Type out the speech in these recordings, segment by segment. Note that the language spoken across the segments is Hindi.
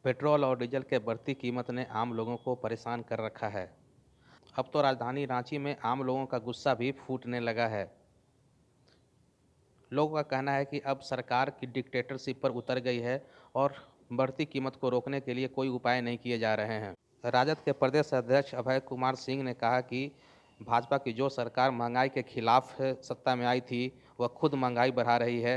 पेट्रोल और डीजल के बढ़ती कीमत ने आम लोगों को परेशान कर रखा है। अब तो राजधानी रांची में आम लोगों का गुस्सा भी फूटने लगा है। लोगों का कहना है कि अब सरकार की डिक्टेटरशिप पर उतर गई है और बढ़ती कीमत को रोकने के लिए कोई उपाय नहीं किए जा रहे हैं। राजद के प्रदेश अध्यक्ष अभय कुमार सिंह ने कहा कि भाजपा की जो सरकार महंगाई के खिलाफ सत्ता में आई थी, वह खुद महंगाई बढ़ा रही है।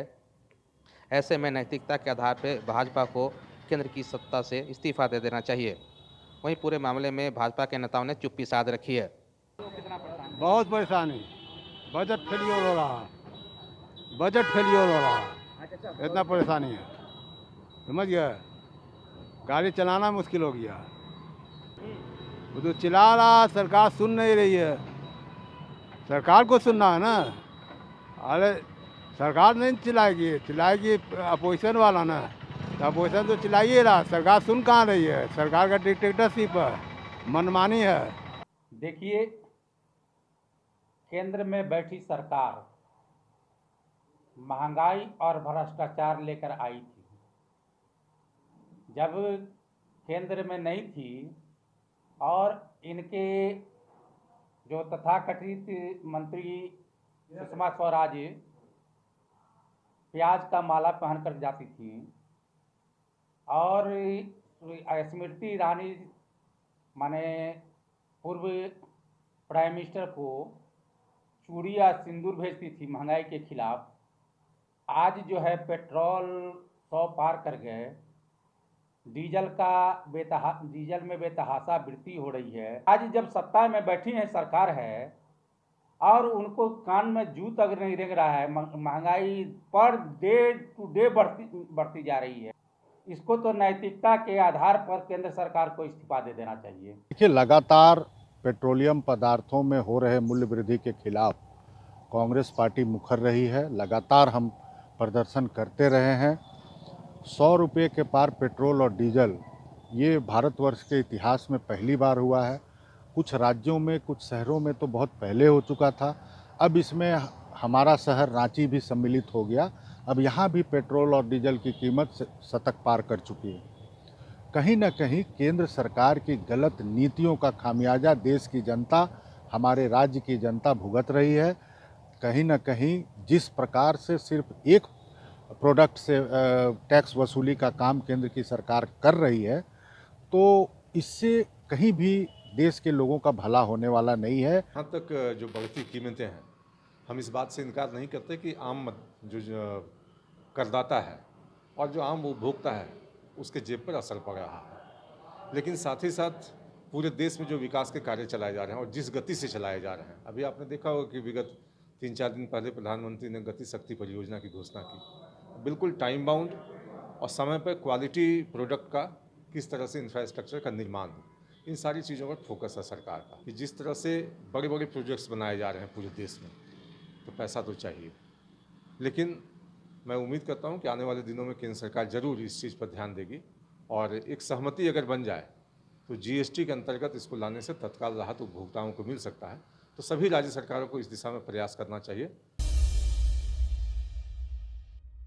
ऐसे में नैतिकता के आधार पर भाजपा को केंद्र की सत्ता से इस्तीफा दे देना चाहिए। वहीं पूरे मामले में भाजपा के नेताओं ने चुप्पी साध रखी है। बहुत परेशानी, बजट फेलियर हो रहा है, बजट फेलियर हो रहा है, इतना परेशानी है, समझ गया। गाड़ी चलाना मुश्किल हो गया, वो तो चिल्ला रहा, सरकार सुन नहीं रही है। सरकार को सुनना है ना। अरे सरकार नहीं चिल्लाएगी, चिल्लाएगी अपोजिशन वाला ना। तो अपोजिशन तो चिल्लाइए रहा, सरकार सुन कहाँ रही है। सरकार का डिक्टेटरशिप है, मनमानी है। देखिए, केंद्र में बैठी सरकार महंगाई और भ्रष्टाचार लेकर आई थी। जब केंद्र में नहीं थी और इनके जो तथाकथित मंत्री सुषमा स्वराज प्याज का माला पहनकर जाती थी और स्मृति ईरानी माने पूर्व प्राइम मिनिस्टर को चूड़ी या सिंदूर भेजती थी महंगाई के खिलाफ। आज जो है पेट्रोल 100 पार कर गए, डीजल में बेतहाशा वृद्धि हो रही है। आज जब सत्ता में बैठी है सरकार है और उनको कान में जू तक नहीं रेंग रहा है, महंगाई पर डे टू डे बढ़ती जा रही है। इसको तो नैतिकता के आधार पर केंद्र सरकार को इस्तीफा दे देना चाहिए। देखिए, लगातार पेट्रोलियम पदार्थों में हो रहे मूल्य वृद्धि के खिलाफ कांग्रेस पार्टी मुखर रही है। लगातार हम प्रदर्शन करते रहे हैं। 100 रुपये के पार पेट्रोल और डीजल ये भारतवर्ष के इतिहास में पहली बार हुआ है। कुछ राज्यों में, कुछ शहरों में तो बहुत पहले हो चुका था। अब इसमें हमारा शहर रांची भी सम्मिलित हो गया। अब यहाँ भी पेट्रोल और डीजल की कीमत शतक पार कर चुकी है। कहीं न कहीं केंद्र सरकार की गलत नीतियों का खामियाजा देश की जनता, हमारे राज्य की जनता भुगत रही है। कहीं न कहीं जिस प्रकार से सिर्फ एक प्रोडक्ट से टैक्स वसूली का काम केंद्र की सरकार कर रही है, तो इससे कहीं भी देश के लोगों का भला होने वाला नहीं है। यहाँ तक जो बढ़ती कीमतें हैं, हम इस बात से इनकार नहीं करते कि आम जो करदाता है और जो आम उपभोक्ता है उसके जेब पर असर पड़ रहा है। लेकिन साथ ही साथ पूरे देश में जो विकास के कार्य चलाए जा रहे हैं और जिस गति से चलाए जा रहे हैं, अभी आपने देखा होगा कि विगत 3-4 दिन पहले प्रधानमंत्री ने गति शक्ति परियोजना की घोषणा की। बिल्कुल टाइम बाउंड और समय पर क्वालिटी प्रोडक्ट का किस तरह से इंफ्रास्ट्रक्चर का निर्माण हो, इन सारी चीज़ों पर फोकस है सरकार का। कि जिस तरह से बड़े बड़े प्रोजेक्ट्स बनाए जा रहे हैं पूरे देश में, तो पैसा तो चाहिए। लेकिन मैं उम्मीद करता हूं कि आने वाले दिनों में केंद्र सरकार जरूर इस चीज़ पर ध्यान देगी और एक सहमति अगर बन जाए तो जीएसटी के अंतर्गत इसको लाने से तत्काल राहत उपभोक्ताओं को मिल सकता है। तो सभी राज्य सरकारों को इस दिशा में प्रयास करना चाहिए।